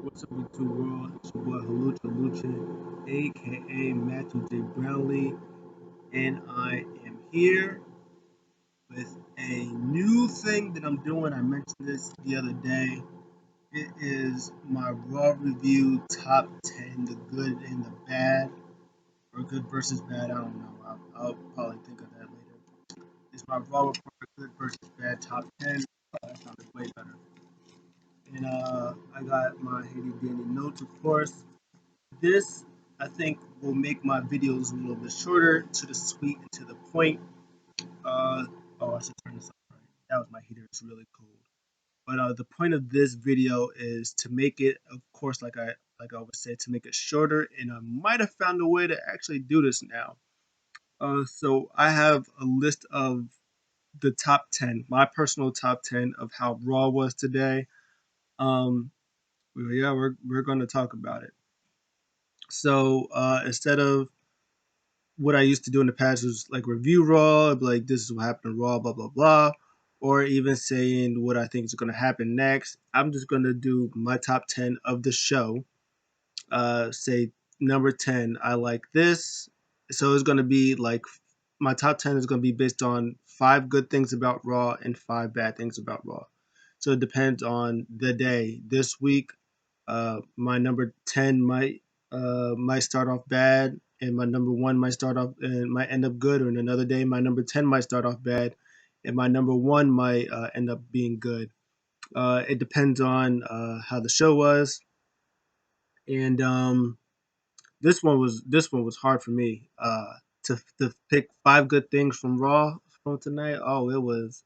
What's up, YouTube world? It's your boy Halucha Lucha, aka Matthew J. Brownlee, and I am here with a new thing that I'm doing. I mentioned this the other day. It is my Raw review top 10, the good and the bad, or good versus bad. I don't know. I'll probably think of that later. It's my Raw report, good versus bad top 10. That sounded way better. And I got my handy dandy notes, of course. This, I think, will make my videos a little bit shorter, to the sweet and to the point. Uh, I should turn this on. That was my heater. It's really cold. But the point of this video is to make it, of course, like I always say, to make it shorter. And I might have found a way to actually do this now. So I have a list of the top 10, my personal top 10 of how Raw was today. Um, yeah, we're going to talk about it. So instead of what I used to do in the past was like review Raw, like this is what happened in Raw, blah blah blah, or even saying what I think is going to happen next. I'm just going to do my top 10 of the show. Say number 10, I like this. So it's going to be like my top 10 is going to be based on 5 good things about Raw and 5 bad things about Raw. So it depends on the day. This week, my number 10 might start off bad, and my number one might start off and might end up good. Or in another day, my number 10 might start off bad, and my number one might end up being good. It depends on how the show was, and this one was hard for me to pick 5 good things from Raw from tonight. Oh, it was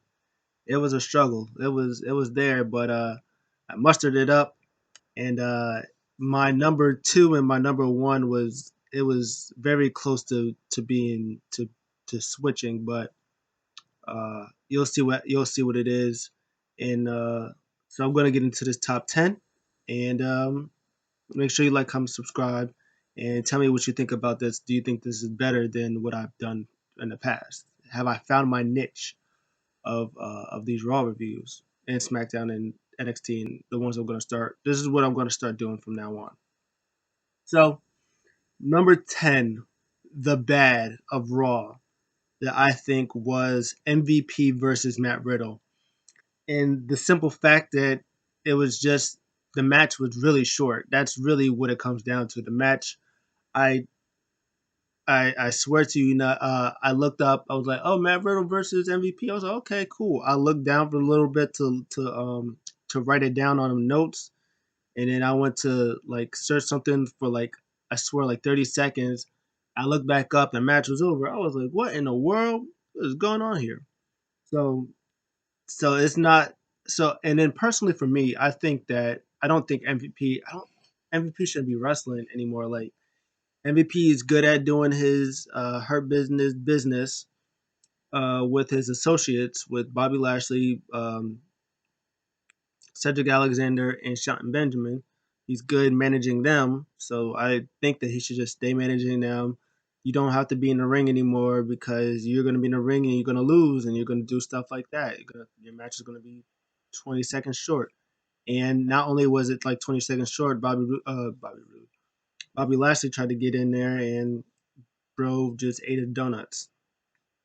a struggle. It was there, but I mustered it up, and my number two and my number one was very close to being to switching, but you'll see what it is, and so I'm gonna get into this top 10, and make sure you like, comment, subscribe, and tell me what you think about this. Do you think this is better than what I've done in the past? Have I found my niche of these Raw reviews and SmackDown and NXT and the ones I'm going to start? This is what I'm going to start doing from now on. So number 10, the bad of Raw that I think was MVP versus Matt Riddle, and the simple fact that it was just the match was really short. That's really what it comes down to. The match, I I swear to you, I looked up. I was like, "Oh, Matt Riddle versus MVP." I was like, "Okay, cool." I looked down for a little bit to write it down on notes, and then I went to like search something for like, I swear, like 30 seconds. I looked back up, the match was over. I was like, "What in the world is going on here?" So so it's not so. And then personally for me, I think that I don't think MVP. I don't MVP shouldn't be wrestling anymore. Like MVP is good at doing his hurt business with his associates, with Bobby Lashley, Cedric Alexander, and Shelton Benjamin. He's good managing them, so I think that he should just stay managing them. You don't have to be in the ring anymore, because you're going to be in the ring and you're going to lose, and you're going to do stuff like that. Your match is going to be 20 seconds short. And not only was it like 20 seconds short, Bobby Lashley tried to get in there, and bro just ate his donuts.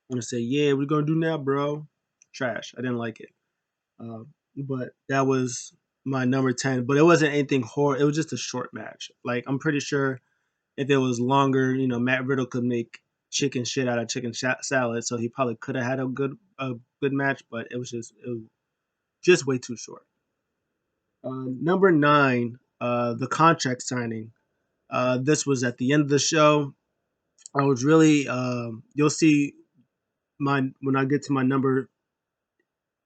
I'm gonna say, yeah, we're gonna do now, bro. Trash. I didn't like it. Uh, but that was my number 10. But it wasn't anything horrible. It was just a short match. Like, I'm pretty sure if it was longer, Matt Riddle could make chicken shit out of chicken salad. So he probably could have had a good match, but it was just way too short. Number 9, the contract signing. This was at the end of the show. I was really, you'll see my when I get to my number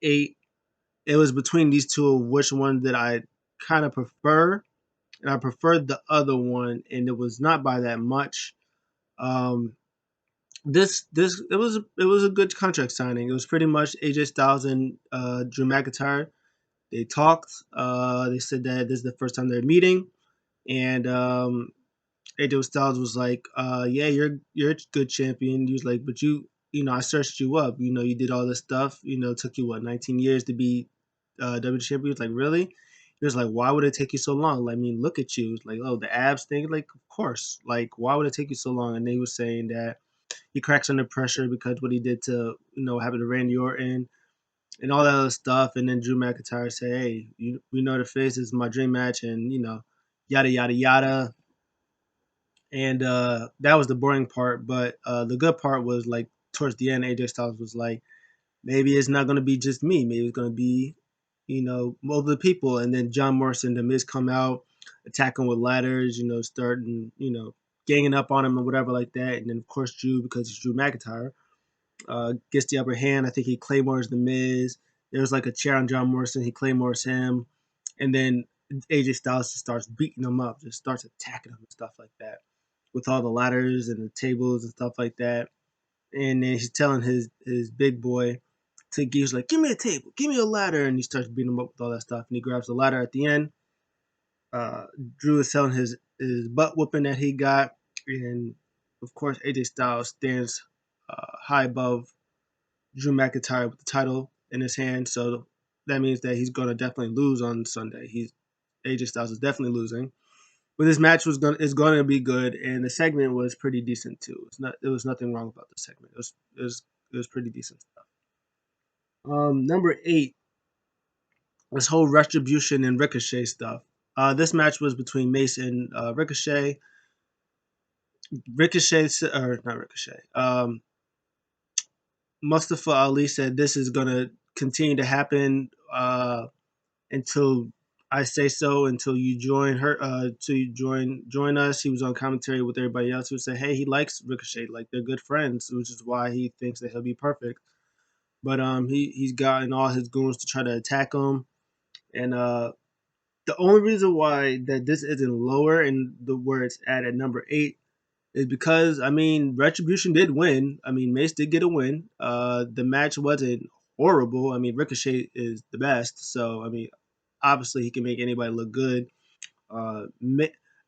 8. It was between these two of which one that I kind of prefer, and I preferred the other one, and it was not by that much. Um, this it was a good contract signing. It was pretty much AJ Styles and Drew McIntyre. They talked. They said that this is the first time they're meeting, and AJ Styles was like, "Yeah, you're a good champion." He was like, "But I searched you up. You did all this stuff. It took you what 19 years to be W champion." He was like, "Really?" He was like, "Why would it take you so long? Like, I mean, look at you." It's like, "Oh, the abs thing." Like, of course. Like, why would it take you so long? And they was saying that he cracks under pressure because what he did to having to Randy Orton and all that other stuff. And then Drew McIntyre say, "Hey, we know the face is my dream match," and yada yada yada. And that was the boring part. But the good part was like towards the end, AJ Styles was like, maybe it's not gonna be just me. Maybe it's gonna be multiple people. And then John Morrison, the Miz come out, attack him with ladders, starting, ganging up on him or whatever like that. And then of course Drew, because it's Drew McIntyre, gets the upper hand. I think he claymores the Miz. There's like a chair on John Morrison. He claymores him, and then AJ Styles just starts beating him up, just starts attacking him and stuff like that, with all the ladders and the tables and stuff like that. And then he's telling his big boy to he's like, "Give me a table, give me a ladder," and he starts beating him up with all that stuff. And he grabs the ladder at the end. Uh, Drew is selling his butt whooping that he got, and of course AJ Styles stands high above Drew McIntyre with the title in his hand. So that means that he's going to definitely lose on Sunday. AJ Styles is definitely losing. But this match is going to be good, and the segment was pretty decent too. There was nothing wrong about the segment. It was pretty decent stuff. Number 8, this whole retribution and Ricochet stuff. This match was between Mace and Ricochet. Ricochet, or not Ricochet. Mustafa Ali said this is gonna continue to happen until I say so. Until you join her, to join us. He was on commentary with everybody else who said, "Hey, he likes Ricochet, like they're good friends," which is why he thinks that he'll be perfect. But he's gotten all his goons to try to attack him, and the only reason why that this isn't lower in the where it's at number 8 is because I mean Retribution did win. I mean Mace did get a win. The match wasn't horrible. I mean Ricochet is the best, so I mean obviously he can make anybody look good. Uh,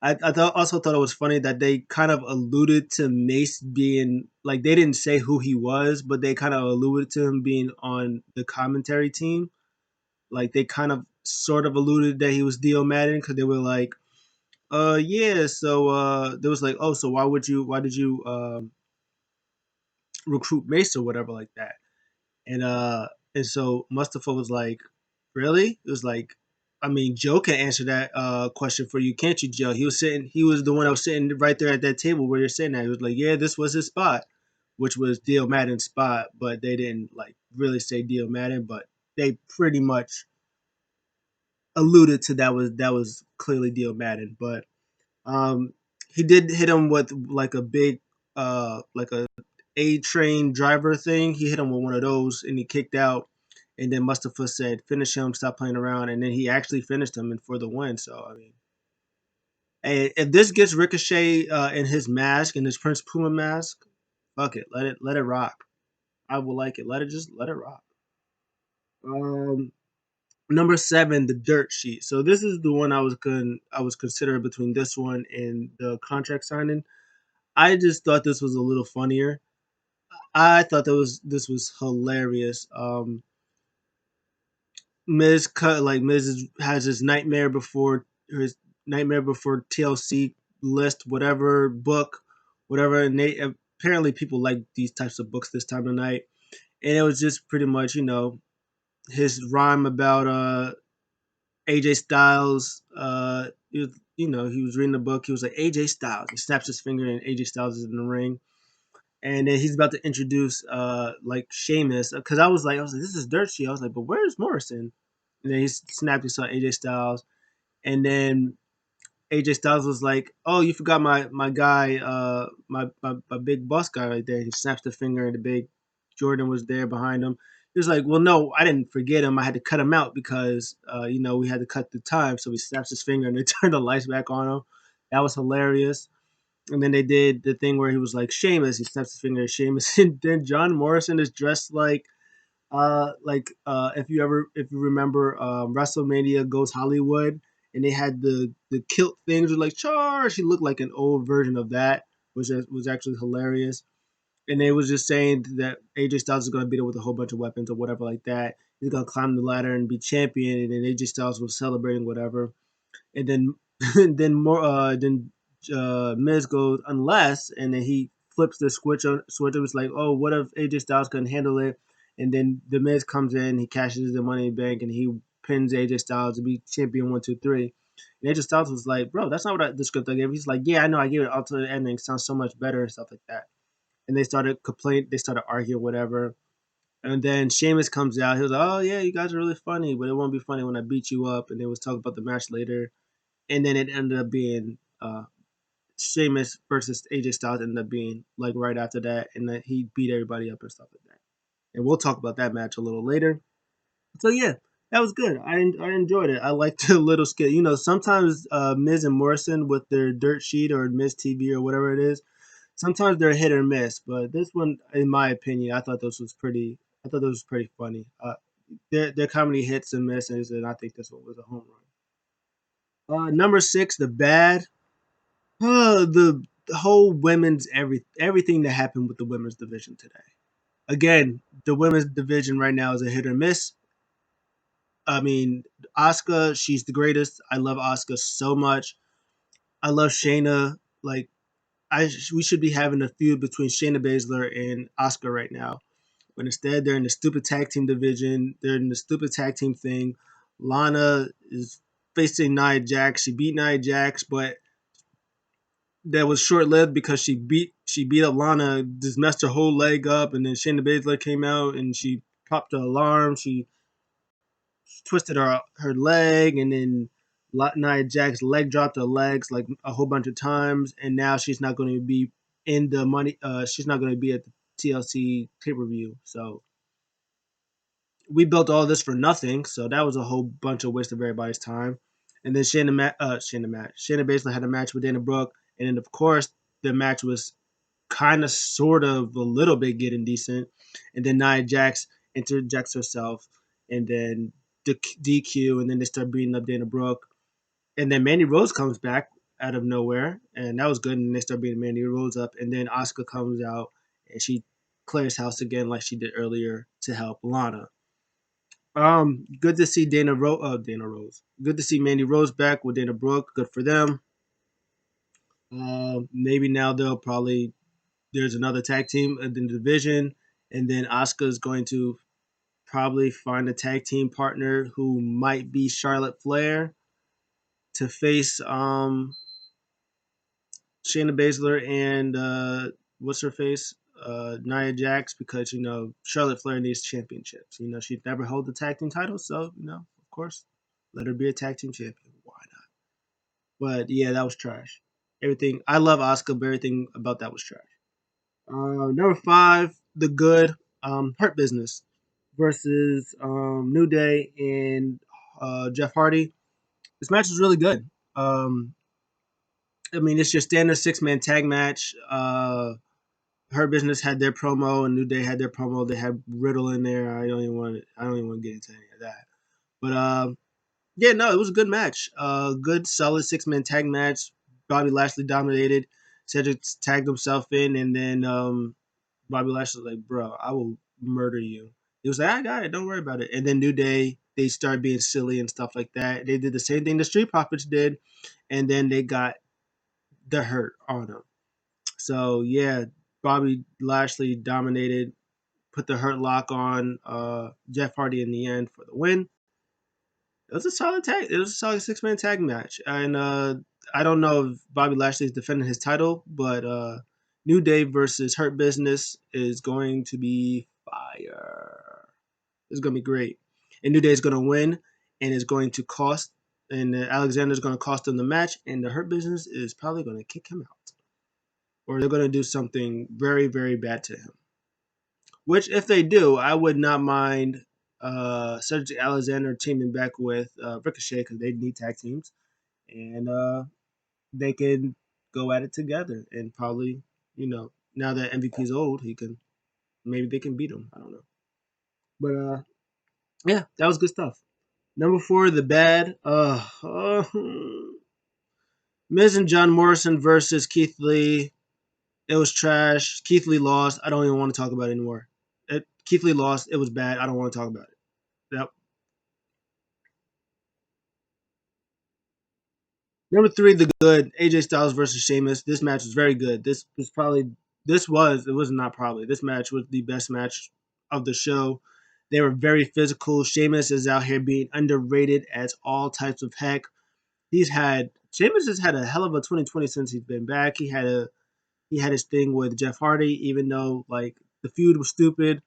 also thought it was funny that they kind of alluded to Mace being like they didn't say who he was, but they kind of alluded to him being on the commentary team. Like they kind of sort of alluded that he was Dio Madden because they were like, yeah, so there was like, oh, so why did you recruit Mace or whatever like that? And and so Mustafa was like, really? It was like, I mean, Joe can answer that question for you, can't you, Joe? He was the one that was sitting right there at that table where you're sitting at. He was like, yeah, this was his spot, which was Dio Madden's spot, but they didn't like really say Dio Madden, but they pretty much alluded to that was clearly Dio Madden, but um, he did hit him with like a big like a train driver thing. He hit him with one of those and he kicked out. And then Mustafa said, "Finish him, stop playing around." And then he actually finished him and for the win. So I mean, hey, if this gets Ricochet in his mask and his Prince Puma mask, fuck it, let it rock. I will like it. Let it rock. Um, Number 7, the dirt sheet. So this is the one I was considering between this one and the contract signing. I just thought this was a little funnier. I thought this was hilarious. Has his his nightmare before TLC list, whatever book, whatever. And apparently people like these types of books this time of night. And it was just pretty much his rhyme about AJ Styles. He was reading the book. He was like AJ Styles. He snaps his finger, and AJ Styles is in the ring. And then he's about to introduce like Sheamus because I was like, this is dirt sheet. I was like, but where's Morrison? And then he snapped and saw AJ Styles, and then AJ Styles was like, oh, you forgot my guy, my big boss guy right there. He snaps the finger, and the big Jordan was there behind him. He was like, well, no, I didn't forget him. I had to cut him out because we had to cut the time. So he snaps his finger, and they turned the lights back on him. That was hilarious. And then they did the thing where he was like Sheamus. He snaps his finger at Sheamus, and then John Morrison is dressed if you remember WrestleMania Goes Hollywood, and they had the kilt things with like charge. He looked like an old version of that, which was actually hilarious. And they was just saying that AJ Styles is going to beat him with a whole bunch of weapons or whatever like that. He's gonna climb the ladder and be champion, and then AJ Styles was celebrating whatever, and then Miz goes unless, and then he flips the switch. It was like, oh, what if AJ Styles couldn't handle it? And then the Miz comes in, he cashes the Money in the Bank, and he pins AJ Styles to be champion 1, 2, 3. And AJ Styles was like, bro, that's not the script I gave. He's like, yeah, I know, I gave it alternate ending. It sounds so much better and stuff like that. And they started they started arguing, whatever. And then Sheamus comes out. He was like, "Oh yeah, you guys are really funny, but it won't be funny when I beat you up." And they was talking about the match later, and then it ended up being Sheamus versus AJ Styles ended up being like right after that, and that he beat everybody up and stuff like that. And we'll talk about that match a little later. So yeah, that was good. I enjoyed it. I liked the little skit. You know, sometimes Miz and Morrison with their dirt sheet or Miz TV or whatever it is, sometimes they're hit or miss. But this one, in my opinion, I thought this was pretty. I thought this was pretty funny. Their comedy hits and misses, and I think this one was a home run. Number six, the bad. The whole women's everything that happened with the women's division today. Again, the women's division right now is a hit or miss. I mean, Asuka, she's the greatest. I love Asuka so much. I love Shayna. Like, we should be having a feud between Shayna Baszler and Asuka right now. But instead, they're in the stupid tag team division. They're in the stupid tag team thing. Lana is facing Nia Jax. She beat Nia Jax, but that was short lived because she beat up Lana, just messed her whole leg up, and then Shayna Baszler came out and she popped the alarm. She twisted her leg, and then Nia Jax's leg dropped her legs like a whole bunch of times, and now she's not going to be in the money. She's not going to be at the TLC pay per view. So we built all this for nothing. So that was a whole bunch of waste of everybody's time. And then Shayna basically had a match with Dana Brooke, and then of course the match was kind of, sort of, a little bit getting decent. And then Nia Jax interjects herself, and then DQ, and then they start beating up Dana Brooke. And then Mandy Rose comes back out of nowhere, and that was good. And they start beating Mandy Rose up, and then Asuka comes out, and she clears house again like she did earlier to help Lana. Good to see Dana Rose. Good to see Mandy Rose back with Dana Brooke. Good for them. Maybe now they'll probably there's another tag team in the division, and then Asuka is going to probably find a tag team partner who might be Charlotte Flair to face Shayna Baszler and what's her face Nia Jax, because Charlotte Flair needs championships. She'd never hold the tag team title, so of course let her be a tag team champion. Why not? But yeah, that was trash. Everything, I love Asuka, but everything about that was trash. Number five, the good, Hurt Business versus New Day and Jeff Hardy. This match was really good. I mean, it's your standard six-man tag match. Hurt Business had their promo, and New Day had their promo. They had Riddle in there. I don't even want to get into any of that. But yeah, no, it was a good match. Good, solid six-man tag match. Bobby Lashley dominated. Cedric tagged himself in, and then Bobby Lashley was like, "Bro, I will murder you." He was like, "I got it. Don't worry about it." And then New Day, they started being silly and stuff like that. They did the same thing the Street Profits did, and then they got the hurt on them. So yeah, Bobby Lashley dominated, put the hurt lock on Jeff Hardy in the end for the win. It was a solid tag. It was a solid six-man tag match, and I don't know if Bobby Lashley is defending his title, but New Day versus Hurt Business is going to be fire. It's going to be great, and New Day is going to win, and it's going to cost, and Alexander's going to cost them the match, and the Hurt Business is probably going to kick him out, or they're going to do something very, very bad to him. Which, if they do, I would not mind Cedric Alexander teaming back with Ricochet, because they need tag teams, and they can go at it together. And probably, now that MVP's old, maybe they can beat him. I don't know, but yeah, that was good stuff. Number four, the bad. Miz and John Morrison versus Keith Lee. It was trash. Keith Lee lost. I don't even want to talk about it anymore. Keith Lee lost. It was bad. I don't want to talk about it. Yep. Number three, the good AJ Styles versus Sheamus. This match was very good. It was not probably this match was the best match of the show. They were very physical. Sheamus is out here being underrated as all types of heck. Sheamus has had a hell of a 2020 since he's been back. He had his thing with Jeff Hardy, even though like the feud was stupid,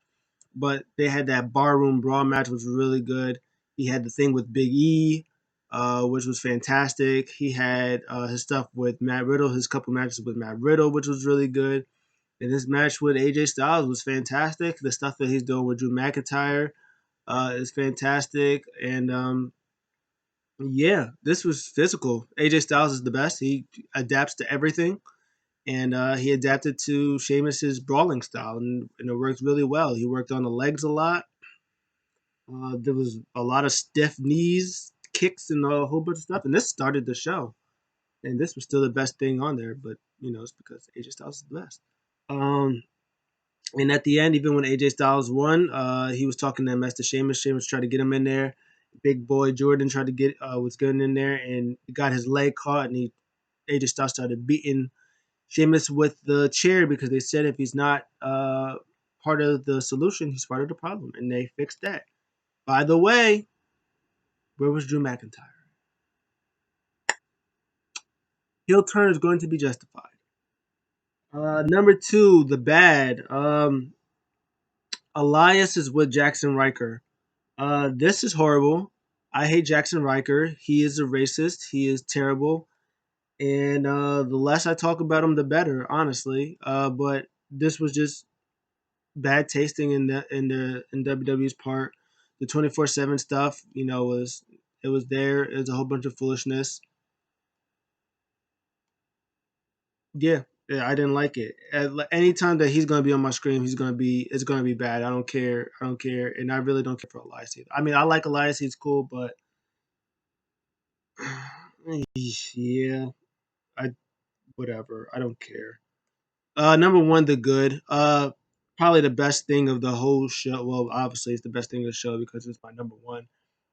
but they had that barroom brawl match, which was really good. He had the thing with Big E, which was fantastic. He had his stuff with Matt Riddle, his couple matches with Matt Riddle, which was really good. And his match with AJ Styles was fantastic. The stuff that he's doing with Drew McIntyre is fantastic. And yeah, this was physical. AJ Styles is the best. He adapts to everything, and he adapted to Sheamus's brawling style, and it worked really well. He worked on the legs a lot. There was a lot of stiff knees, kicks, and a whole bunch of stuff. And this started the show, and this was still the best thing on there. But it's because AJ Styles is the best. Um, and at the end, even when AJ Styles won, he was talking to Master Sheamus. Sheamus tried to get him in there. Big boy Jordan tried to get was getting in there, and he got his leg caught, and AJ Styles started beating Sheamus with the chair because they said if he's not part of the solution, he's part of the problem, and they fixed that. By the way, where was Drew McIntyre? Heel turn is going to be justified. Number two, the bad. Elias is with Jackson Riker. This is horrible. I hate Jackson Riker. He is a racist. He is terrible. And the less I talk about him, the better, honestly. But this was just bad tasting in WWE's part. The 24/7 stuff, was there. It was a whole bunch of foolishness. Yeah, yeah, I didn't like it. Anytime that he's gonna be on my screen, it's gonna be bad. I don't care, and I really don't care for Elias either. I mean, I like Elias, he's cool, but yeah, I whatever. I don't care. Number one, the good. Probably the best thing of the whole show. Well, obviously, it's the best thing of the show because it's my number one.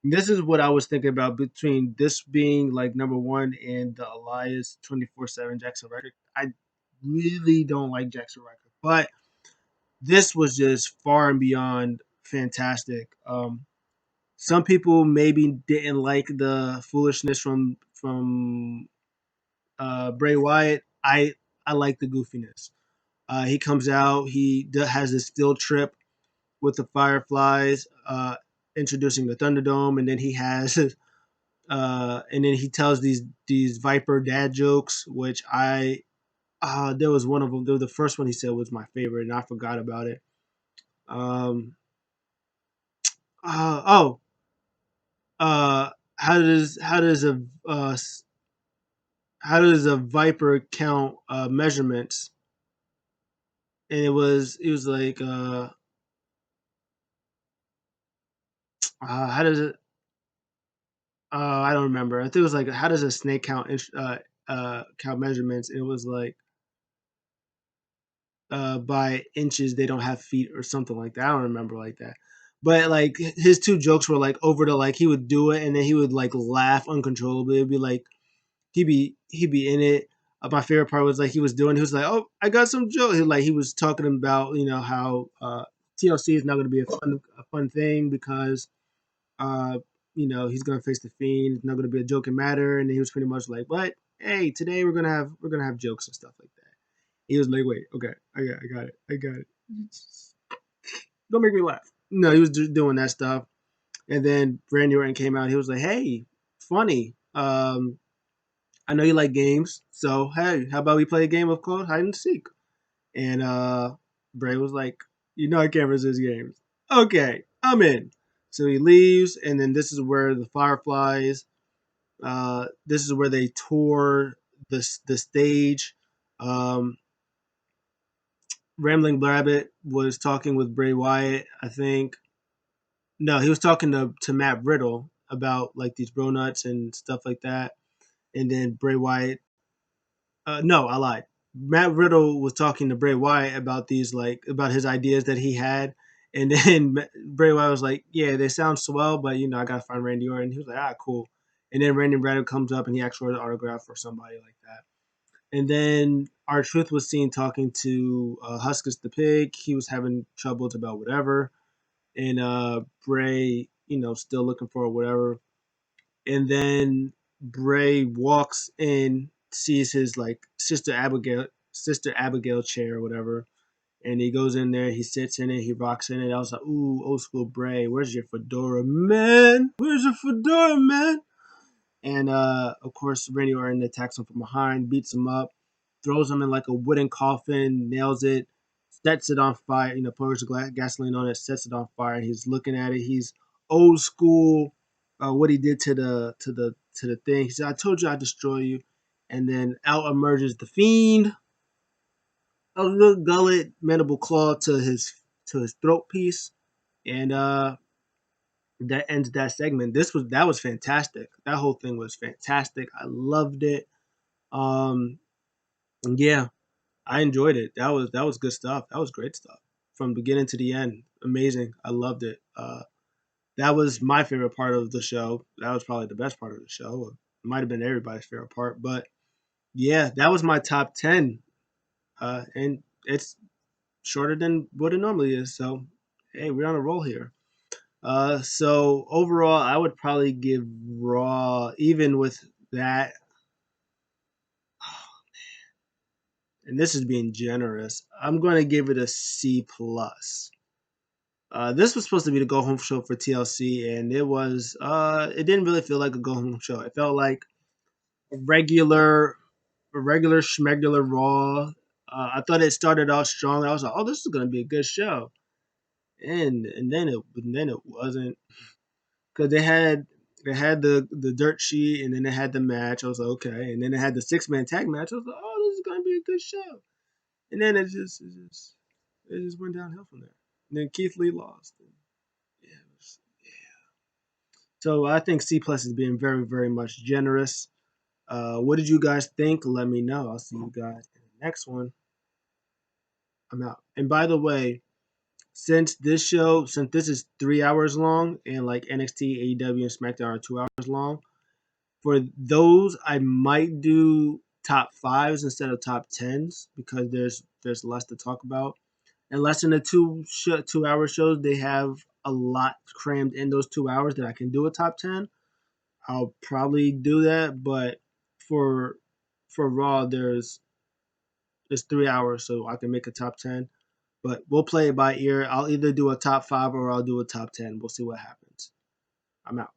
This is what I was thinking about between this being like number one and the Elias 24/7 Jackson record. I really don't like Jackson record, but this was just far and beyond fantastic. Some people maybe didn't like the foolishness from Bray Wyatt. I like the goofiness. He comes out. Has this field trip with the Fireflies, introducing the Thunderdome, and then and then he tells these Viper dad jokes, which there was one of them. The first one he said was my favorite, and I forgot about it. Um, oh, uh, how does a Viper count measurements? And it was like how does it I don't remember. I think it was like, how does a snake count measurements? It was like by inches they don't have feet or something like that. I don't remember like that. But like his two jokes were like over to like he would do it and then he would like laugh uncontrollably. It'd be like he'd be in it. My favorite part was like he was like, oh, I got some joke. He was talking about how TLC is not going to be a fun thing because uh, he's gonna face the Fiend. It's not gonna be a joking matter. And he was pretty much like, "But hey, today we're gonna have jokes and stuff like that." He was like, "Wait, okay, I got it. Don't make me laugh." No, he was doing that stuff. And then Randy Orton came out. He was like, "Hey, funny. I know you like games, so hey, how about we play a game of called hide and seek?" And Bray was like, I can't resist games. Okay, I'm in. So he leaves, and then this is where the Fireflies. This is where they tore the stage. Um, Rambling Rabbit was talking with Bray Wyatt. I think no, he was talking to Matt Riddle about like these bro nuts and stuff like that. And then Bray Wyatt. No, I lied. Matt Riddle was talking to Bray Wyatt about these about his ideas that he had, And then Bray Wyatt was like, "Yeah, they sound swell, but I gotta find Randy Orton." He was like, "Ah, cool." And then Randy Orton comes up and he asks for an autograph for somebody like that. And then our Truth was seen talking to Huskus the pig. He was having troubles about whatever, and Bray, still looking for whatever. And then Bray walks in, sees his like Sister Abigail chair or whatever, and he goes in there, he sits in it, he rocks in it. I was like, "Ooh, old school Bray, where's your fedora, man? Where's your fedora, man?" And of course, Randy Orton attacks him from behind, beats him up, throws him in like a wooden coffin, nails it, sets it on fire. Pours gasoline on it, sets it on fire. And he's looking at it. He's old school. What he did to the thing. He said, "I told you I'd destroy you." And then out emerges the Fiend, a little gullet mandible claw to his throat piece, and that ends that segment. That was fantastic. That whole thing was fantastic. I loved it. Um, yeah, I enjoyed it. That was good stuff. That was great stuff from beginning to the end. Amazing. I loved it. That was my favorite part of the show. That was probably the best part of the show. It might have been everybody's favorite part, but yeah, that was my top 10. And it's shorter than what it normally is. So, hey, we're on a roll here. So overall, I would probably give Raw, even with that, and this is being generous. I'm going to give it a C plus. This was supposed to be the go home show for TLC, and it didn't really feel like a go home show. It felt like a regular schmegular Raw. I thought it started off strong. I was like, "Oh, this is going to be a good show," and then it wasn't. Because they had the dirt sheet, and then they had the match. I was like, okay, and then they had the 6-man tag match. I was like, oh, this is gonna be a good show. And then it just went downhill from there. And then Keith Lee lost. And yeah, yeah. So I think C plus is being very very much generous. What did you guys think? Let me know. I'll see you guys in the next one. I'm out. And by the way, since this is 3 hours long, and like NXT, AEW, and SmackDown are 2 hours long, for those, I might do top fives instead of top tens because there's less to talk about. And less than the 2 hour shows, they have a lot crammed in those 2 hours that I can do a top 10. I'll probably do that, but for for Raw, there's 3 hours, so I can make a top 10. But we'll play it by ear. I'll either do a top five or I'll do a top 10. We'll see what happens. I'm out.